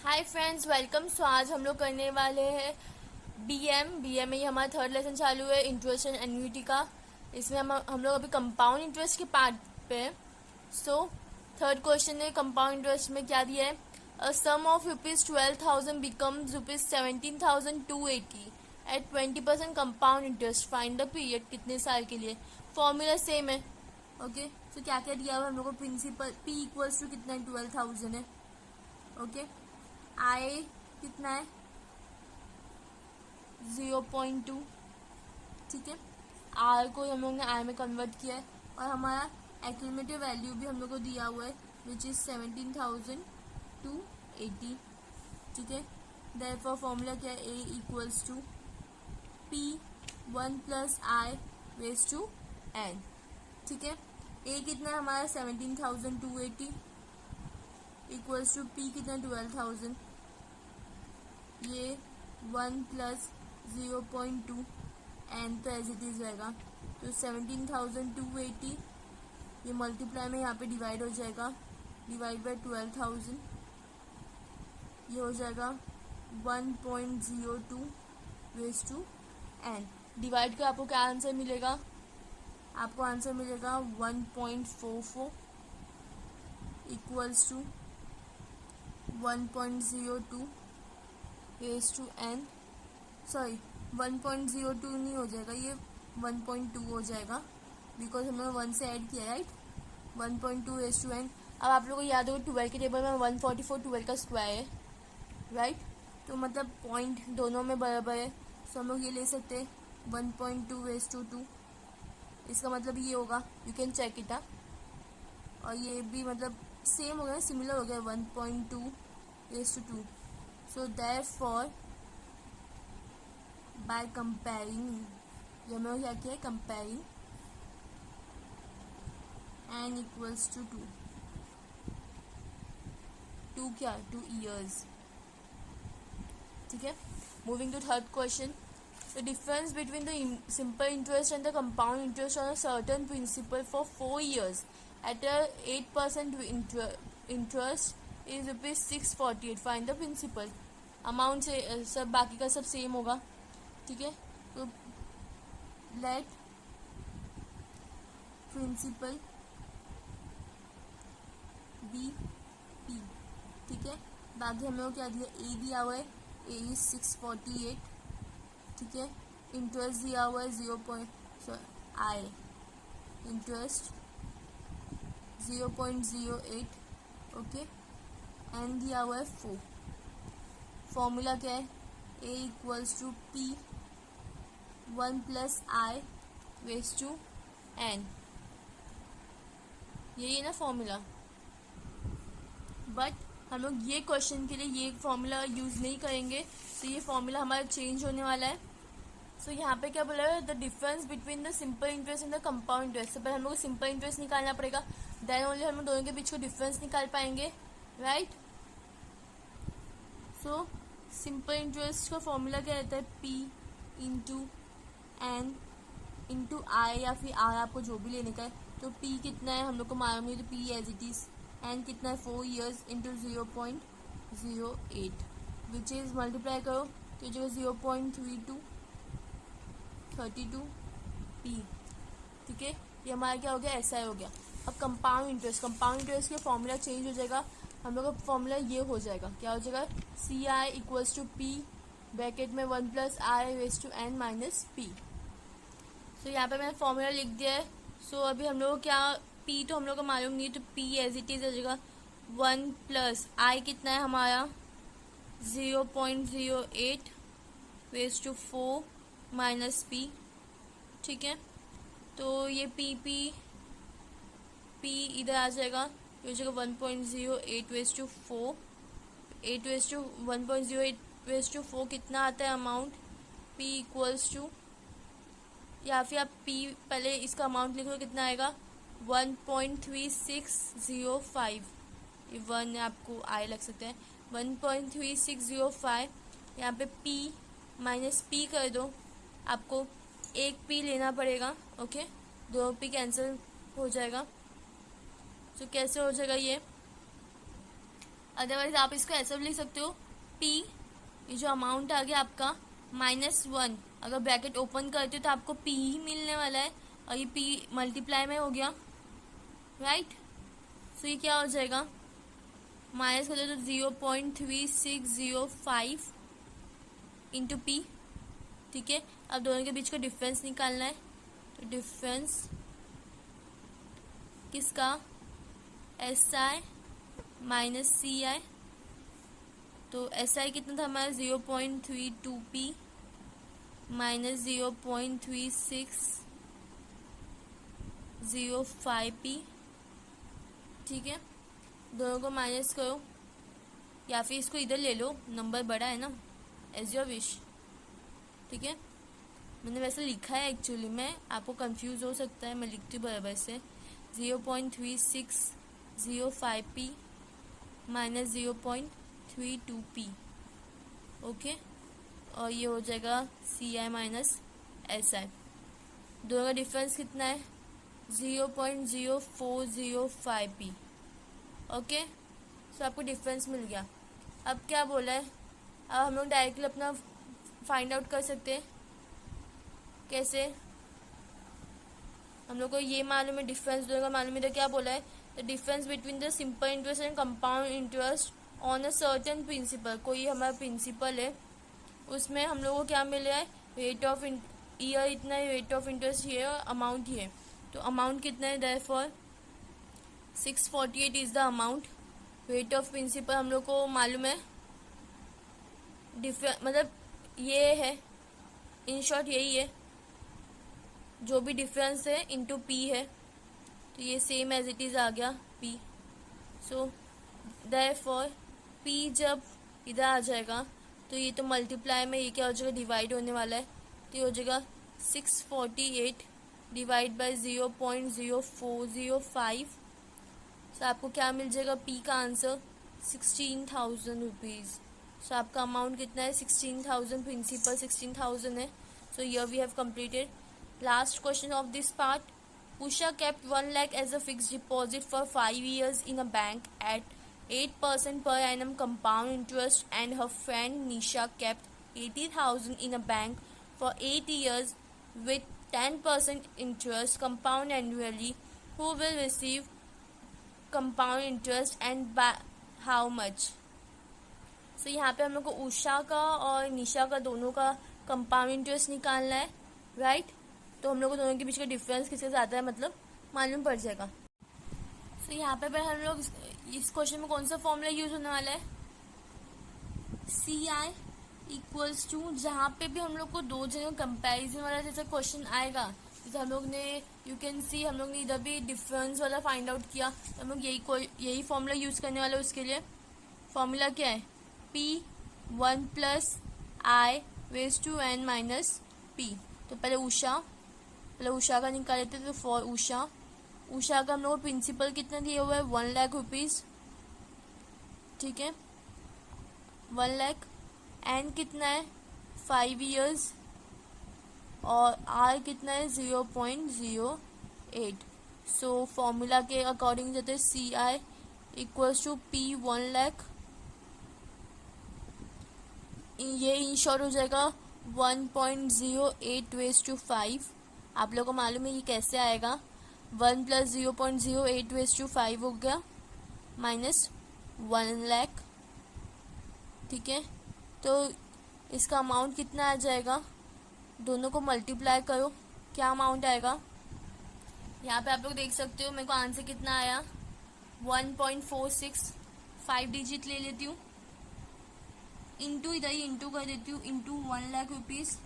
Hi friends, welcome. सो आज हम लोग करने वाले हैं बीएम में। ये हमारा थर्ड लेसन चालू है इंटरेस्ट एंड एन्युटी का। इसमें हम लोग अभी कंपाउंड इंटरेस्ट के पार्ट पे हैं। सो थर्ड क्वेश्चन है कंपाउंड इंटरेस्ट में क्या दिया है। A sum of ₹12,000 becomes ₹17,280 at 20% compound interest. Find the period, कितने साल के लिए। फॉर्मूला सेम है। ओके, सो क्या क्या दिया हुआ हम लोग को। प्रिंसिपल पी इक्वल्स टू कितना है, 12,000 है। ओके, आई कितना है, 0.2। ठीक है, आर को हम लोग ने आई में कन्वर्ट किया है और हमारा एक्यूमुलेटिव वैल्यू भी हम लोग को दिया हुआ है विच इज 17,280। ठीक है, देयरफॉर फॉर्मूला क्या है, A equals to P 1 plus I raise to N. ठीक है, ए कितना है हमारा 17,280 इक्वल्स टू पी कितना 12,000। ये 1 प्लस 0.2 एन तो एज इट इज रहेगा। तो 17,280 ये मल्टीप्लाई में यहाँ पे डिवाइड हो जाएगा, डिवाइड बाय 12,000 ये हो जाएगा 1.02 रेज टू एन। डिवाइड कर आपको क्या आंसर मिलेगा, आपको आंसर मिलेगा 1.44 इक्वल्स टू 1.02 रेज टू एन। सॉरी, 1.02 नहीं हो जाएगा, ये 1.2 हो जाएगा बिकॉज हमने 1 से ऐड किया, राइट। 1.2 raise to N. अब आप लोगों को याद होगा 12 के टेबल में 144 12 का स्क्वायर है, राइट। तो मतलब पॉइंट दोनों में बराबर है, सो हम लोग ये ले सकते हैं 1.2 रेज टू 2। इसका मतलब ये होगा, यू कैन चेक इट। और ये भी मतलब सेम हो गया, सिमिलर हो गया, 1.2 raise to 2। So therefore by comparing, ये हमें क्या किया है, कंपेयरिंग एन इक्वल्स टू 2। 2 क्या, 2 ईयर्स। ठीक है, moving to third question. The difference between the simple interest and the compound interest on a certain principal for 4 years at a 8% interest is ₹648। Find the principal. Amount से सब बाकी का सब same होगा। ठीक है, तो लेट प्रिंसिपल बी पी। ठीक है, बाकी हम लोग क्या दिया, ए दिया हुआ है, ए इज 648। ठीक है, इंटरेस्ट दिया हुआ है 0. इंटरेस्ट 0.08। ओके, एन दिया हुआ है 4। फॉर्मूला क्या है, A equals to P 1 plus I raise to N. यही है ना फॉर्मूला। बट हम लोग ये क्वेश्चन के लिए ये फॉर्मूला यूज़ नहीं करेंगे, तो ये फॉर्मूला हमारा चेंज होने वाला है। सो यहाँ पे क्या बोला है, the difference between the simple interest and the compound interest. तो पहले हम लोग को सिंपल इंटरेस्ट निकालना पड़ेगा, देन ओनली हम दोनों के बीच को डिफरेंस निकाल पाएंगे, राइट। सो सिंपल इंटरेस्ट का फॉर्मूला क्या रहता है, पी इंटू एन इंटू आई या फिर आर, आपको जो भी लेने का है। तो पी कितना है हम लोग को मालूम नहीं, तो P as it is. N कितना है 4 years into 0.08 which is multiply करो तो जो 0.32 पी। ठीक है, ये हमारा क्या हो गया, ऐसा हो गया। अब कंपाउंड इंटरेस्ट, कंपाउंड इंटरेस्ट के फॉर्मूला चेंज हो जाएगा। हम लोग का फॉर्मूला ये हो जाएगा, क्या हो जाएगा, C I equals to P bracket में 1 plus I raise to n minus P. तो यहाँ पे मैंने फॉर्मूला लिख दिया है। सो अभी हम लोग क्या, पी तो हम लोग को मालूम नहीं है, तो पी एज इट इज हो जाएगा 1 प्लस आई कितना है हमारा 0.08 रेज टू 4 माइनस पी। ठीक है, तो ये पी इधर आ जाएगा, ये हो जाएगा 1.08 raise to 4, 8 raise to 1.08 raise to 4 कितना आता है अमाउंट, पी इक्वल्स टू, या फिर आप पी पहले इसका अमाउंट लिखो कितना आएगा 1.3605। ये 1 आपको आई लग सकता है, 1.3605। यहाँ पे पी माइनस पी कर दो, आपको एक पी लेना पड़ेगा। ओके, दो पी कैंसिल हो जाएगा। तो कैसे हो जाएगा ये, अदरवाइज आप इसको ऐसा भी लिख सकते हो, पी ये जो अमाउंट आ गया आपका -1, अगर ब्रैकेट ओपन करते हो तो आपको पी ही मिलने वाला है, और ये पी मल्टीप्लाई में हो गया, राइट। सो ये क्या हो जाएगा, माइनस कर दो तो 0.3605 इंटू पी, ठीक है। अब दोनों के बीच का डिफरेंस निकालना है, तो डिफरेंस किसका, एस आई माइनस सी आई, तो एस आई कितना था हमारा 0.32p माइनस 0.3605p, ठीक है। दोनों को माइनस करो, या फिर इसको इधर ले लो, नंबर बड़ा है ना, एज योर विश, ठीक है। मैंने वैसे लिखा है एक्चुअली में, आपको कंफ्यूज हो सकता है, मैं लिखती हूँ बराबर से, 0.3605p माइनस 0.32p, ओके। और ये हो जाएगा C I minus S I, दोनों का डिफरेंस कितना है 0.0405p, ओके। सो आपको डिफरेंस मिल गया। अब क्या बोला है, अब हम लोग डायरेक्टली अपना फाइंड आउट कर सकते हैं, कैसे, हम लोग को ये मालूम है, डिफरेंस दोनों का मालूम है, तो क्या बोला है, the difference between the simple interest and compound interest on a certain principal, कोई हमारा प्रिंसिपल है, उसमें हम लोग को क्या मिला है, रेट ऑफ ईयर इतना है, रेट ऑफ इंटरेस्ट ये और अमाउंट ये, तो अमाउंट कितना है, therefore 648 is the amount. Rate of principal हम लोग को मालूम है, मतलब ये है, इन शॉर्ट यही है, जो भी डिफरेंस है इनटू पी है, तो ये सेम एज इट इज आ गया पी। सो देयरफॉर पी जब इधर आ जाएगा तो ये तो मल्टीप्लाई में ये क्या हो जाएगा, डिवाइड होने वाला है, तो ये हो जाएगा 648 डिवाइड बाई 0.0405। सो आपको क्या मिल जाएगा, पी का आंसर 16,000 रुपीज़। सो आपका अमाउंट कितना है, 16,000, प्रिंसिपल 16,000 है। So yeah we have completed last question of this part. Usha kept 1 lakh as a fixed deposit for 5 years in a bank at 8% per annum compound interest, and her friend Nisha kept 80,000 in a bank for 8 years with 10% interest compound annually. Who will receive compound interest and by how much? So यहाँ पे हम लोग को उषा का और निशा का दोनों का कंपाउंड इंटरेस्ट निकालना है, राइट। तो हम लोग को दोनों के बीच का डिफरेंस किसके साथ है, मतलब मालूम पड़ जाएगा। सो यहाँ पे हम लोग इस क्वेश्चन में कौन सा फॉर्मूला यूज होने वाला है, सी आई इक्वल्स टू, जहाँ पे भी हम लोग को दो जगह कंपैरिजन वाला जैसा क्वेश्चन आएगा, जैसे हम लोग ने यू कैन सी हम लोग ने इधर भी डिफरेंस वाला फाइंड आउट किया, तो हम लोग यही फॉर्मूला यूज करने वाला है। उसके लिए फॉर्मूला क्या है, P 1 plus I raise to n minus P. तो पहले उषा का निकाल लेते, तो फॉर उषा का हम लोग प्रिंसिपल कितना दिया हुआ है, 1 लाख रुपीज, ठीक है, 1 लाख। एन कितना है 5 years, और आर कितना है 0.08। सो फॉर्मूला के अकॉर्डिंग जाते हैं सी I equals to P 1 lakh, ये इन शॉर्ट हो जाएगा 1.08 रेज टू 5। आप लोगों को मालूम है ये कैसे आएगा, 1 प्लस 0.08 रेज टू 5 हो गया माइनस 1 लाख, ठीक है। तो इसका अमाउंट कितना आ जाएगा, दोनों को मल्टीप्लाई करो, क्या अमाउंट आएगा, यहाँ पे आप लोग देख सकते हो, मेरे को आंसर कितना आया 1.46, 5 डिजिट ले लेती हूँ, इंटू इधर ही इंटू कर देती हूँ, इंटू 1 लाख रुपीज़,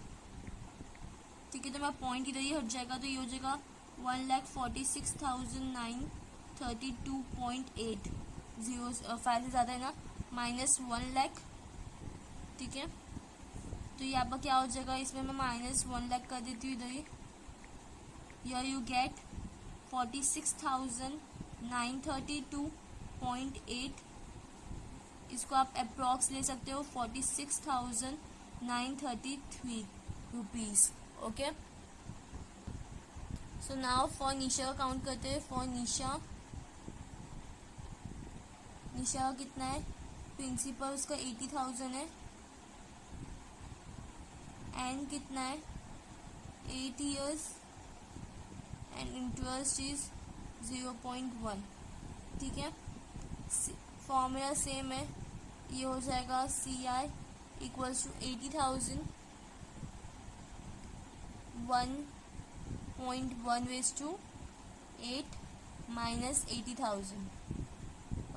ठीक है। तो मेरा पॉइंट इधर ही हट जाएगा, तो ये हो जाएगा 1,46,932.8, 0.5 से ज़्यादा है ना, माइनस 1 लाख, ठीक है। तो यहाँ पर क्या हो जाएगा, इसमें मैं माइनस 1 लाख कर देती हूँ इधर ही, here you get 46,932.8, इसको आप अप्रॉक्स ले सकते हो 46,933 rupees, okay. So now for Nisha का काउंट करते हैं। फॉर निशा का कितना है प्रिंसिपल उसका 80,000 है, एंड कितना है 8 years, एंड इंटरेस्ट इज 0.1। ठीक है, फॉर्मूला सेम है, ये हो जाएगा CI equals to 80,000 1.1 raise to 8 minus 80,000।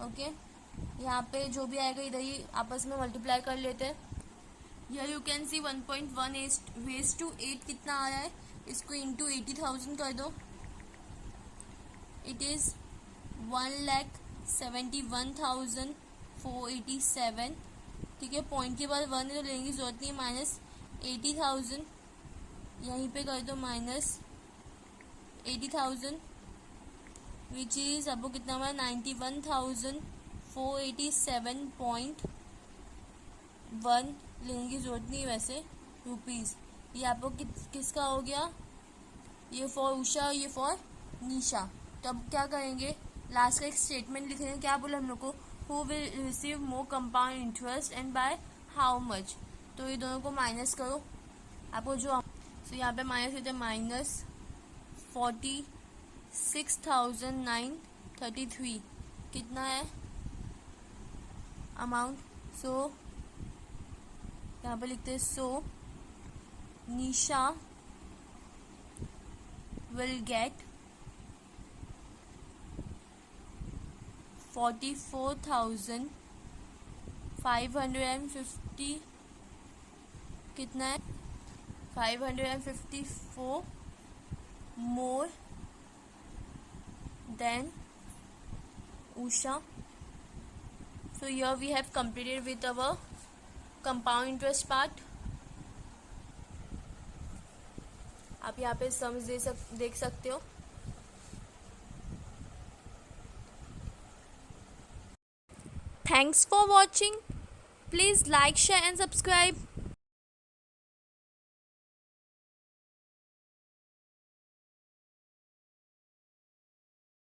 Okay, यहाँ पे जो भी आएगा इधर ही आपस में मल्टीप्लाई कर लेते हैं। यहाँ you can see 1.1 raise to 8 कितना आ रहा है, इसको इंटू 80,000 कर दो, इट इज़ 1,71,487। ठीक है, पॉइंट के बाद 1 है तो लेने की जरूरत नहीं, माइनस 80,000 यहीं पे कर दो, माइनस 80,000 विच इज़ आपको कितना हुआ 91,487.1, लेने की जरूरत नहीं वैसे, रुपीज़। ये आपको किसका हो गया, ये फॉर उषा, ये फॉर निशा। तो अब क्या करेंगे, लास्ट का एक स्टेटमेंट लिख रहे हैं, क्या बोला हम लोग को, who will receive more compound interest and by how much. तो ये दोनों को माइनस करो, आपको जो तो यहाँ पे माइनस होते हैं, माइनस 46,933 कितना है अमाउंट। सो यहाँ पे लिखते हैं, सो निशा विल गेट 44,550 कितना है 554 more than Usha. So here we have completed with our compound interest part. आप यहाँ पे सम्स देख सकते हो। Thanks for watching. Please like, share and subscribe.